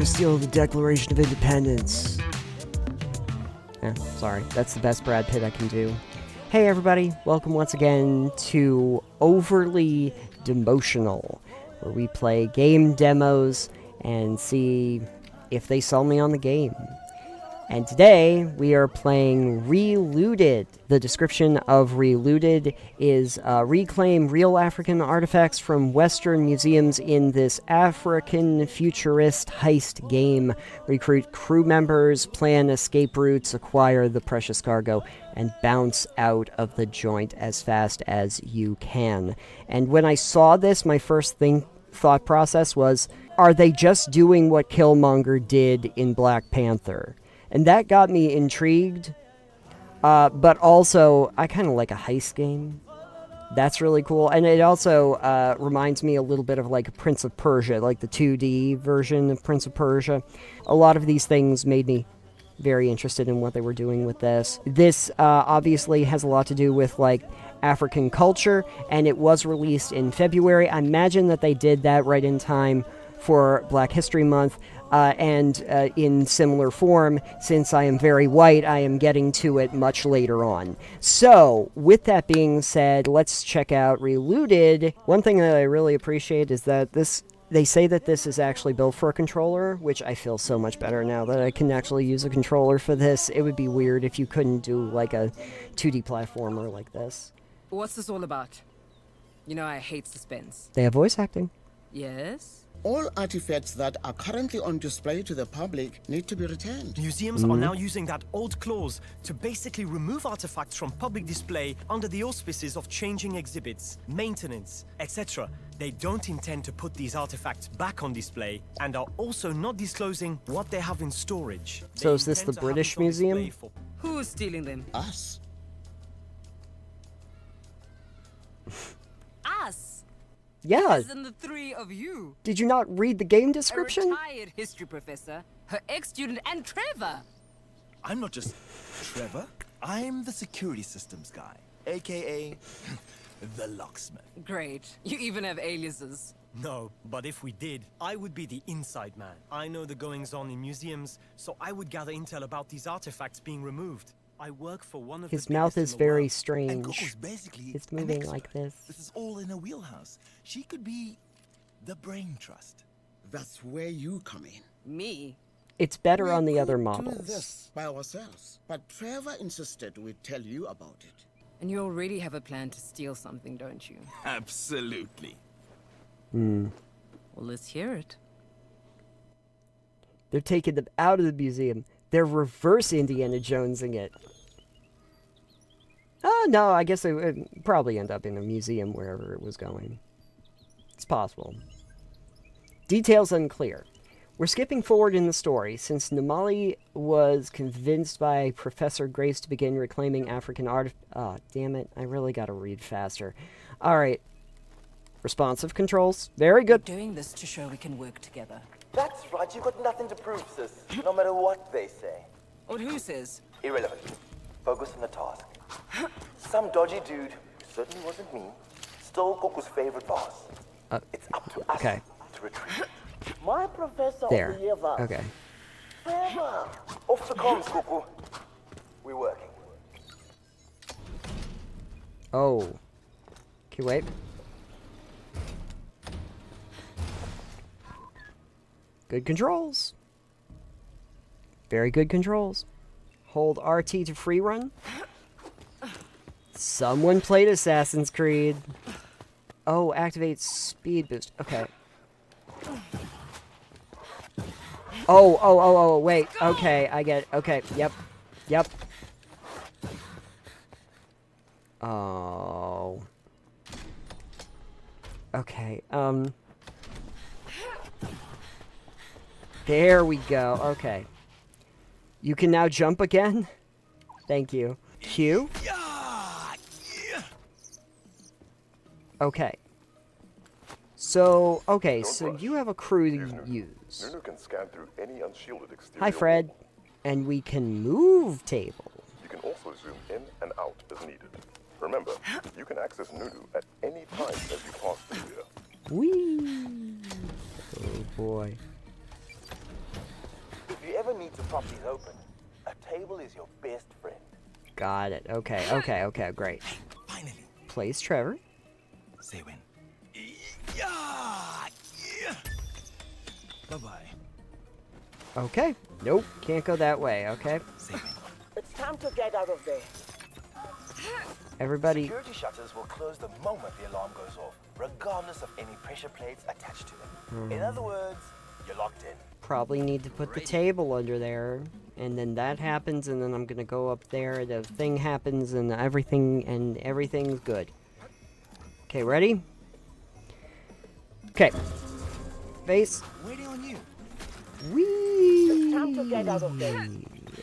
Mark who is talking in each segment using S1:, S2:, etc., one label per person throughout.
S1: steal the Declaration of Independence. Sorry, that's the best Brad Pitt I can do. Hey everybody, welcome once again to Overly Demotional, where we play game demos and see if they sell me on the game. And today, we are playing ReLooted. The description of ReLooted is reclaim real African artifacts from Western museums in this African futurist heist game. Recruit crew members, plan escape routes, acquire the precious cargo, and bounce out of the joint as fast as you can. And when I saw this, my first thought process was, are they just doing what Killmonger did in Black Panther? And that got me intrigued, but also, I kind of like a heist game. That's really cool. And it also reminds me a little bit of like Prince of Persia, like the 2D version of Prince of Persia. A lot of these things made me very interested in what they were doing with this. This obviously has a lot to do with like African culture, and it was released in February. I imagine that they did that right in time for Black History Month. And in similar form, since I am very white, I am getting to it much later on. So, with that being said, let's check out ReLooted. One thing that I really appreciate is that they say that this is actually built for a controller, which I feel so much better now that I can actually use a controller for this. It would be weird if you couldn't do like a 2D platformer like this.
S2: What's this all about? You know I hate suspense.
S1: They have voice acting.
S2: Yes?
S3: All artifacts that are currently on display to the public need to be returned.
S4: Museums are now using that old clause to basically remove artifacts from public display under the auspices of changing exhibits, maintenance, etc. They don't intend to put these artifacts back on display and are also not disclosing what they have in storage.
S1: So is this the British Museum?
S2: Who's stealing them?
S3: Us.
S2: Us?
S1: Yeah.
S2: As in the three of you.
S1: Did you not read the game description?
S2: A retired history professor, her ex-student, and Trevor.
S5: I'm not just Trevor. I'm the security systems guy, aka the locksmith.
S2: Great. You even have aliases.
S4: No, but if we did, I would be the inside man. I know the goings-on in museums, so I would gather intel about these artifacts being removed. I work for one of
S1: His mouth is very strange.
S5: And Coco's basically
S1: It's
S5: an
S1: moving
S5: expert.
S1: like this.
S5: This is all in her wheelhouse. She could be the brain trust.
S3: That's where you come in.
S2: Me?
S1: It's better
S3: We
S1: on the other
S3: could
S1: models.
S3: do this by ourselves, but Trevor insisted we tell you about it.
S2: And you already have a plan to steal something, don't you?
S5: Absolutely.
S2: Well, let's hear it.
S1: They're taking them out of the museum. They're reverse Indiana Jonesing it. Oh, no, I guess it would probably end up in a museum wherever it was going. It's possible. Details unclear. We're skipping forward in the story, since Namali was convinced by Professor Grace to begin reclaiming African art. Ah, damn it, I really gotta read faster. Alright. Responsive controls. Very good.
S2: Doing this to show we can work together.
S6: That's right, you've got nothing to prove, sis. No matter what they say.
S2: Or who says?
S6: Irrelevant. Focus on the task. Some dodgy dude, who certainly wasn't me, stole Coco's favorite vase. It's up to us to retrieve it. My professor
S1: There.
S6: of the year vase.
S1: Okay.
S6: Trevor! Off the comms, Coco. We're working.
S1: Oh. Okay, wait. Good controls. Very good controls. Hold RT to free run. Someone played Assassin's Creed. Oh, activate speed boost. Okay. Oh, wait. Okay, I get it. Okay, yep. Oh. Okay, there we go. Okay. You can now jump again? Thank you. Q? Okay. So, okay, so you have a crew to use.
S7: Nunu can scan through any unshielded exterior.
S1: Hi, Fred. And we can move table.
S7: You can also zoom in and out as needed. Remember, you can access Nunu at any time as you pass through here.
S1: Whee! Oh boy.
S6: you ever need to prop these open, a table is your best friend.
S1: Got it. Okay, great.
S5: Finally.
S1: Plays Trevor.
S5: Say when. Yeah. Bye-bye.
S1: Okay. Nope, can't go that way, okay?
S5: Say when.
S3: It's time to get out of there.
S1: Everybody...
S6: Security shutters will close the moment the alarm goes off, regardless of any pressure plates attached to them. In other words, you're locked in.
S1: Probably need to put the table under there, and then that happens, and then I'm gonna go up there, the thing happens, and everything's good. Okay, ready? Okay. Base.
S5: Waiting on you.
S1: Whee!
S3: It's time to get out of there.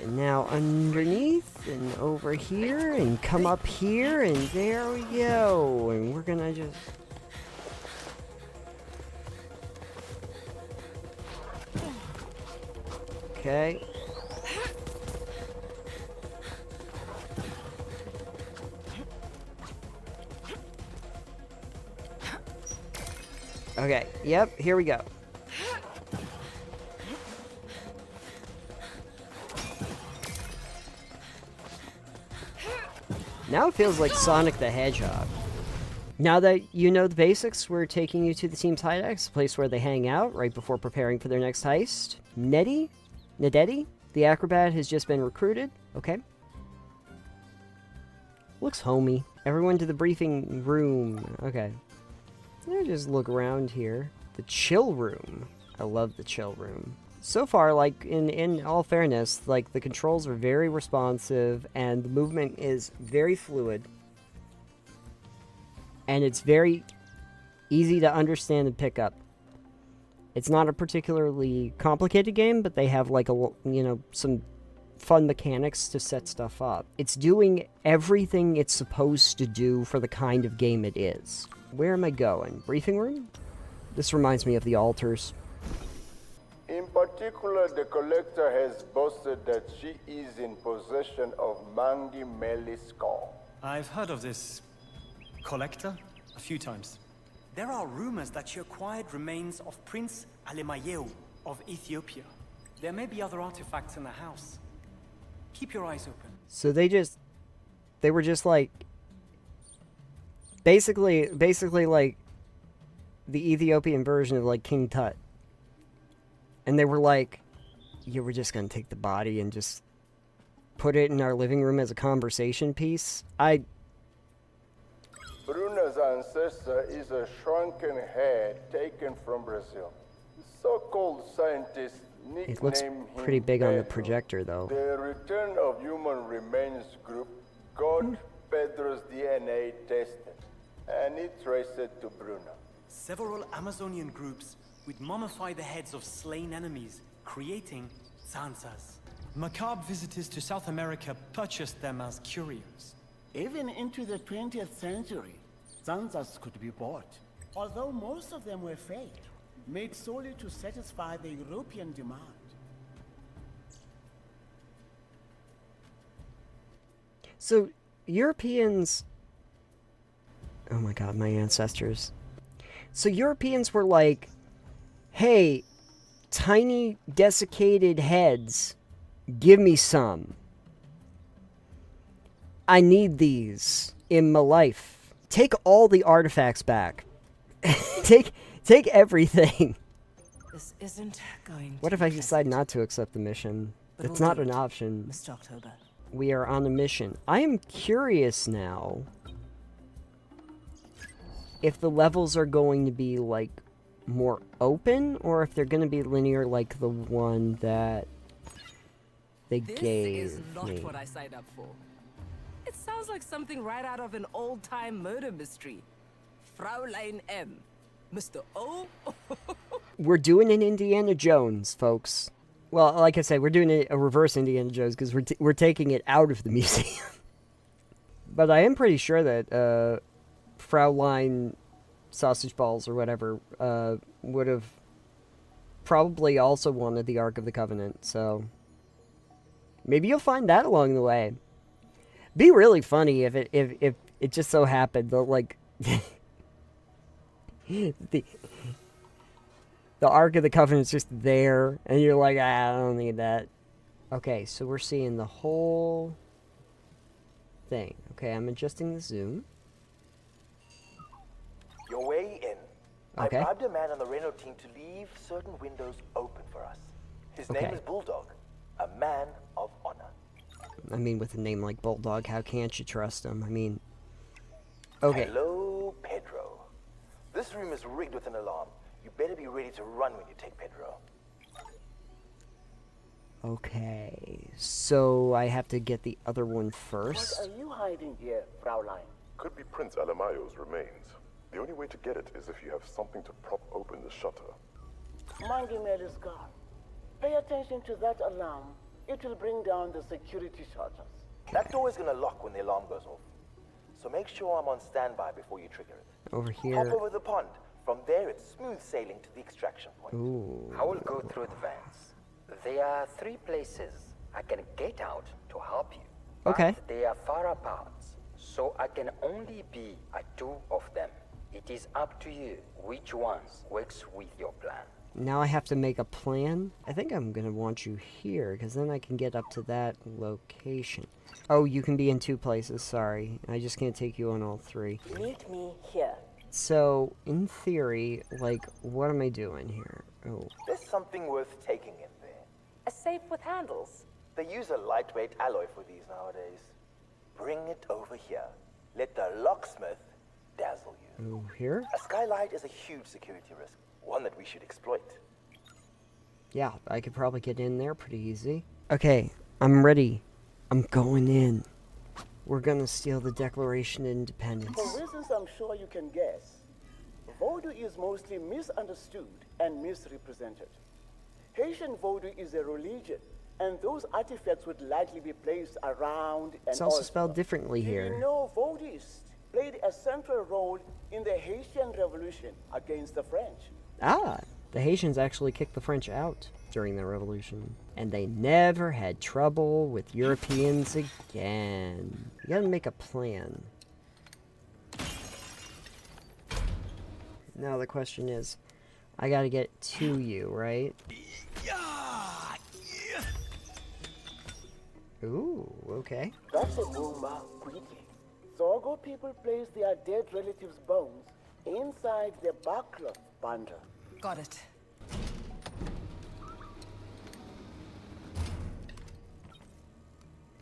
S1: And now underneath, and over here, and come up here, and there we go. And we're gonna just... Okay. Okay, yep, here we go. Now it feels like Sonic the Hedgehog. Now that you know the basics, we're taking you to the team's hideout, a place where they hang out right before preparing for their next heist. Nedetti, the acrobat, has just been recruited. Okay. Looks homey. Everyone to the briefing room. Okay. Just look around here. The chill room. I love the chill room. So far, like, in all fairness, like, the controls are very responsive, and the movement is very fluid. And it's very easy to understand and pick up. It's not a particularly complicated game, but they have, like, some fun mechanics to set stuff up. It's doing everything it's supposed to do for the kind of game it is. Where am I going? Briefing room? This reminds me of the altars.
S8: In particular, the collector has boasted that she is in possession of Mangi Meli's skull.
S4: I've heard of this collector a few times. There are rumors that she acquired remains of Prince Alemayeu of Ethiopia. There may be other artifacts in the house. Keep your eyes open.
S1: So they were just like, basically like the Ethiopian version of like King Tut. And they were like, yeah, we're just gonna take the body and just put it in our living room as a conversation piece.
S8: Bruna's ancestor is a shrunken head taken from Brazil. So-called scientists nickname
S1: It looks pretty
S8: him
S1: big on the
S8: Pedro.
S1: projector, though.
S8: The Return of Human Remains group got Pedro's DNA tested, and it traced it to Bruna.
S4: Several Amazonian groups would mummify the heads of slain enemies, creating zanzas. Macabre visitors to South America purchased them as curios.
S3: Even into the 20th century, zanzas could be bought, although most of them were fake, made solely to satisfy the European demand.
S1: So, Europeans... Oh my god, my ancestors. So Europeans were like, hey, tiny desiccated heads, give me some. I need these in my life. Take all the artifacts back. take everything.
S2: This isn't going
S1: What
S2: to
S1: if I
S2: be
S1: decide
S2: pleasant,
S1: not to accept the mission?
S2: but
S1: It's
S2: we'll
S1: not
S2: do
S1: an
S2: it,
S1: option.
S2: Mr. October.
S1: We are on a mission. I am curious now if the levels are going to be, like, more open, or if they're going to be linear like the one that they
S2: This
S1: gave
S2: is not
S1: me.
S2: what I signed up for. It sounds like something right out of an old-time murder mystery. Fraulein M. Mr. O?
S1: We're doing an Indiana Jones, folks. Well, like I said, we're doing a reverse Indiana Jones because we're taking it out of the museum. But I am pretty sure that Fraulein Sausage Balls or whatever would have probably also wanted the Ark of the Covenant, so maybe you'll find that along the way. Be really funny if it just so happened that, like, The Ark of the Covenant's just there, and you're like, I don't need that. Okay, so we're seeing the whole thing. Okay, I'm adjusting the zoom.
S6: Your way in.
S1: Okay.
S6: I bribed a man on the Reno team to leave certain windows open for us. His name
S1: Okay.
S6: is Bulldog, a man of honor.
S1: I mean, with a name like Bulldog, how can't you trust him? I mean... Okay.
S6: Hello, Pedro. This room is rigged with an alarm. You better be ready to run when you take Pedro.
S1: Okay, so I have to get the other one first.
S3: What are you hiding here, Fraulein?
S7: Could be Prince Alamayo's remains. The only way to get it is if you have something to prop open the shutter.
S3: Mangi Melis car. Pay attention to that alarm. It will bring down the security shutters.
S6: That door is gonna lock when the alarm goes off. So make sure I'm on standby before you trigger it.
S1: Over
S6: Hop
S1: here.
S6: over the pond. From there, it's smooth sailing to the extraction point.
S1: Ooh.
S9: I will go through the vents. There are 3 places I can get out to help you.
S1: Okay.
S9: But they are far apart, so I can only be at 2 of them. It is up to you which ones works with your plan.
S1: Now I have to make a plan. I think I'm gonna want you here, because then I can get up to that location. Oh, you can be in 2 places, sorry. I just can't take you on all 3.
S2: Meet me here.
S1: So, in theory, like, what am I doing here? Oh,
S6: There's something worth taking in there.
S2: A safe with handles.
S6: They use a lightweight alloy for these nowadays. Bring it over here. Let the locksmith dazzle you.
S1: ooh, here?
S6: A skylight is a huge security risk, one that we should exploit.
S1: Yeah, I could probably get in there pretty easy. Okay, I'm ready. I'm going in. We're gonna steal the Declaration of Independence.
S3: For reasons I'm sure you can guess, Vodou is mostly misunderstood and misrepresented. Haitian Vodou is a religion, and those artifacts would likely be placed around and
S1: It's also spelled differently
S3: Do
S1: here.
S3: you know Vodouists played a central role in the Haitian Revolution against the French?
S1: Ah, the Haitians actually kicked the French out during the revolution. And they never had trouble with Europeans again. You gotta make a plan. Now the question is, I gotta get to you, right? Ooh, okay.
S3: That's a Buma Kwiti. Zogo people place their dead relatives' bones inside their backcloth bundle.
S2: Got it.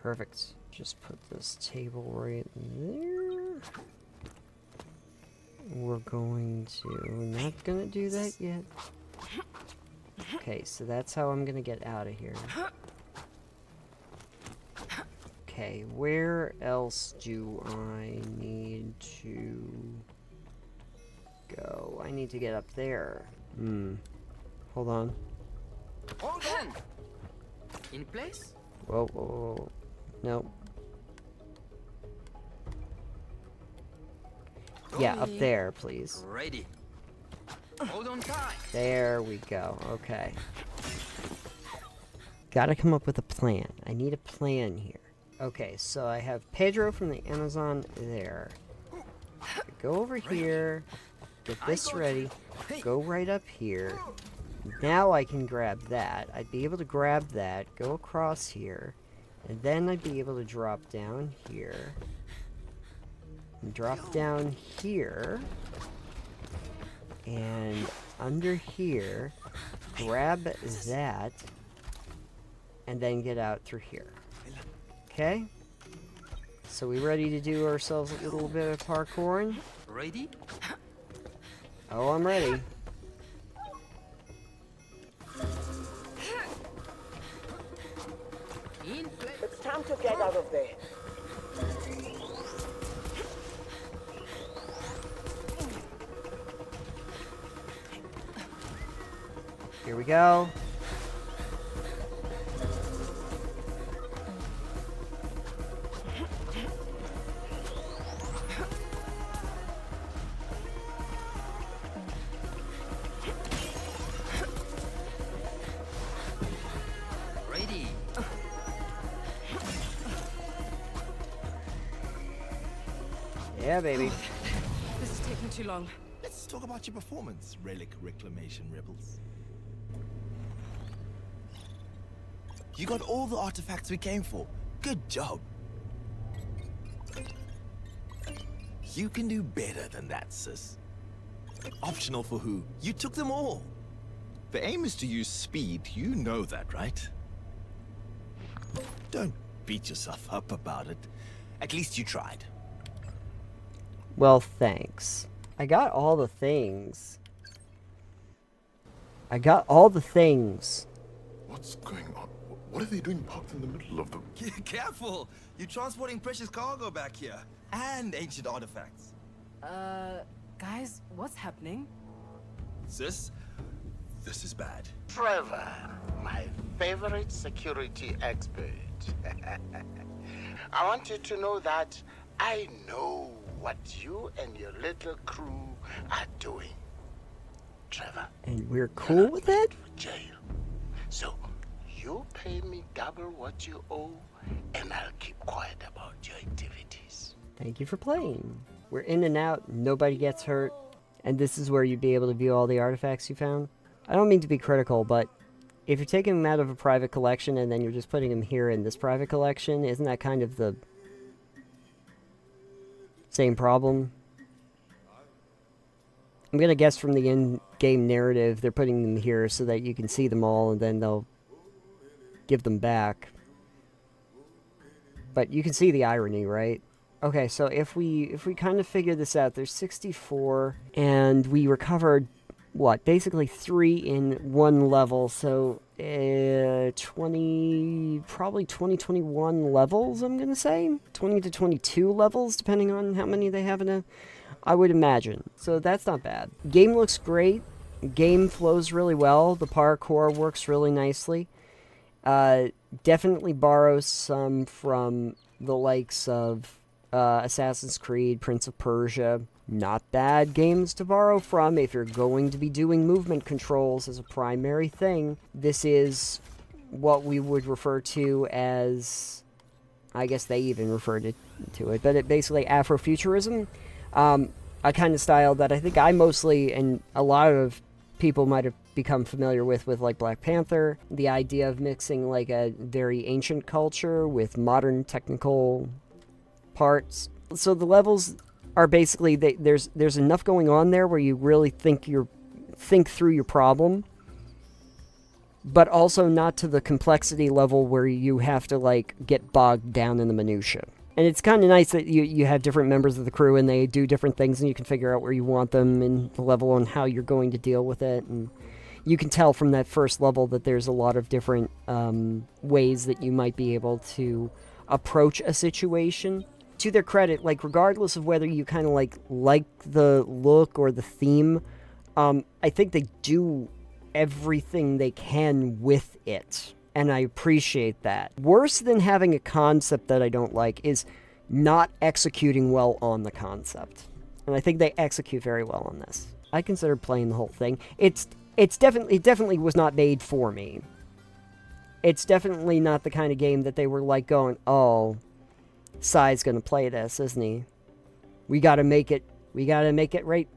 S1: Perfect. Just put this table right there. We're going to... Not gonna do that yet. Okay, so that's how I'm gonna get out of here. Okay, where else do I need to go? I need to get up there. Hold on.
S9: Hold on! In place?
S1: Whoa, whoa, whoa. Nope. Yeah, up there, please.
S9: Ready. Hold on tight.
S1: There we go. Okay. Gotta come up with a plan. I need a plan here. Okay, so I have Pedro from the Amazon there. Go over here. Get this ready. Go right up here. Now I can grab that. I'd be able to grab that, go across here, and then I'd be able to drop down here. And drop down here. And under here, grab that, and then get out through here. Okay? So we ready to do ourselves a little bit of parkouring?
S9: Ready?
S1: Oh, I'm ready.
S9: In place.
S3: It's time to get out of there.
S1: Here we go.
S9: Ready.
S1: Yeah, baby.
S2: This is taking too long.
S5: let's talk about your performance, Relic Reclamation Rebels. You got all the artifacts we came for. Good job. You can do better than that, sis. Optional for who? You took them all. The aim is to use speed, you know that, right? Don't beat yourself up about it. At least you tried.
S1: Well, thanks. I got all the things. I got all the things.
S7: What's going on? What are they doing parked in the middle of the...
S5: Careful! You're transporting precious cargo back here. And ancient artifacts.
S2: Guys, what's happening?
S5: Sis, this is bad.
S10: Trevor, my favorite security expert. I want you to know that I know what you and your little crew are doing. Trevor.
S1: And we're cool with it?
S10: Jail. So, you pay me double what you owe, and I'll keep quiet about your activities.
S1: Thank you for playing. We're in and out, nobody gets hurt, and this is where you'd be able to view all the artifacts you found. I don't mean to be critical, but if you're taking them out of a private collection and then you're just putting them here in this private collection, isn't that kind of the same problem? I'm gonna guess from the in-game narrative they're putting them here so that you can see them all and then they'll give them back. But you can see the irony, right? Okay, so if we kind of figure this out, there's 64, and we recovered, what, basically 3 in 1 level, so 20, probably 21 levels, I'm gonna say? 20 to 22 levels, depending on how many they have in a, I would imagine. So that's not bad. Game looks great, game flows really well, the parkour works really nicely. Definitely borrows some from the likes of Assassin's Creed, Prince of Persia. Not bad games to borrow from if you're going to be doing movement controls as a primary thing. This is what we would refer to as, I guess they even referred to it, but it basically Afrofuturism. A kind of style that I think I mostly, and a lot of people might have become familiar with like Black Panther. The idea of mixing like a very ancient culture with modern technical parts. So the levels are basically, there's enough going on there where you really think through your problem, but also not to the complexity level where you have to like get bogged down in the minutia. And it's kind of nice that you have different members of the crew and they do different things and you can figure out where you want them and the level on how you're going to deal with it. And you can tell from that first level that there's a lot of different ways that you might be able to approach a situation. To their credit, like regardless of whether you kind of like the look or the theme, I think they do everything they can with it. And I appreciate that. Worse than having a concept that I don't like is not executing well on the concept. And I think they execute very well on this. I considered playing the whole thing. It definitely was not made for me. It's definitely not the kind of game that they were like going, oh, Sai's gonna play this, isn't he? We gotta make it right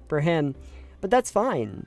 S1: for him. But that's fine.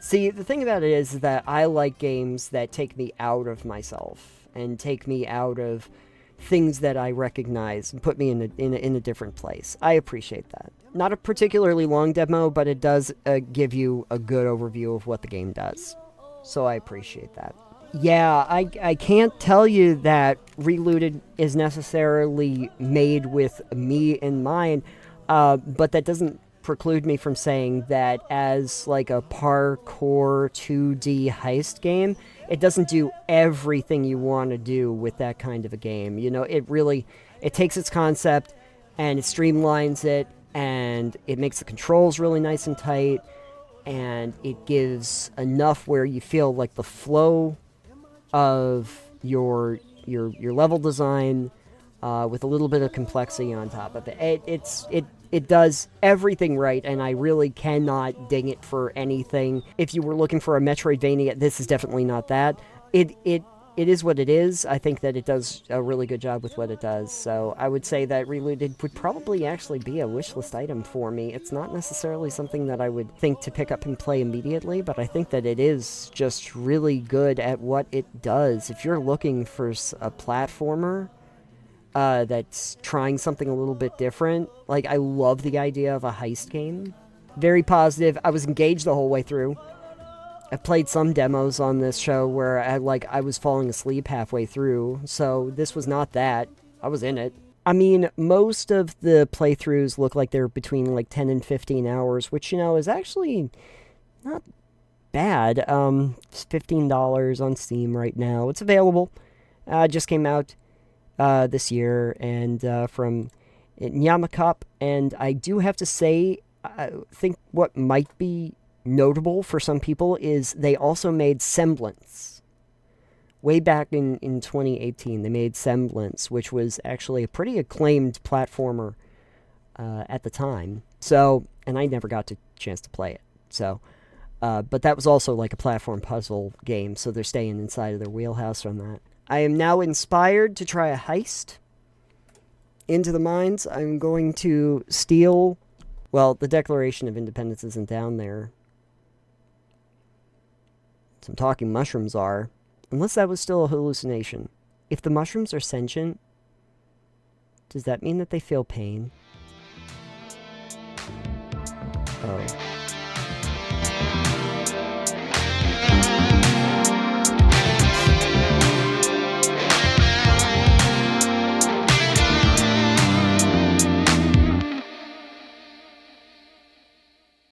S1: See, the thing about it is that I like games that take me out of myself and take me out of things that I recognize and put me in a different place. I appreciate that. Not a particularly long demo, but it does give you a good overview of what the game does. So I appreciate that. Yeah, I can't tell you that ReLooted is necessarily made with me in mind, but that doesn't preclude me from saying that as like a parkour 2D heist game, it doesn't do everything you want to do with that kind of a game. You know, it takes its concept and it streamlines it and it makes the controls really nice and tight and it gives enough where you feel like the flow of your level design with a little bit of complexity on top of it. It does everything right, and I really cannot ding it for anything. If you were looking for a Metroidvania, this is definitely not that. It it is what it is. I think that it does a really good job with what it does. So I would say that ReLooted would probably actually be a wishlist item for me. It's not necessarily something that I would think to pick up and play immediately, but I think that it is just really good at what it does. If you're looking for a platformer that's trying something a little bit different, like, I love the idea of a heist game. Very positive. I was engaged the whole way through. I've played some demos on this show where I was falling asleep halfway through, so this was not that. I was in it. I mean, most of the playthroughs look like they're between like 10 and 15 hours, which, you know, is actually not bad. It's $15 on Steam right now. It's available. Just came out this year, and from Nyamakop, and I do have to say, I think what might be notable for some people is they also made Semblance. Way back in 2018, they made Semblance, which was actually a pretty acclaimed platformer at the time. So, and I never got a chance to play it. So, but that was also like a platform puzzle game, so they're staying inside of their wheelhouse on that. I am now inspired to try a heist into the mines. I'm going to steal... Well, the Declaration of Independence isn't down there. Some talking mushrooms are. Unless that was still a hallucination. If the mushrooms are sentient, does that mean that they feel pain? Oh.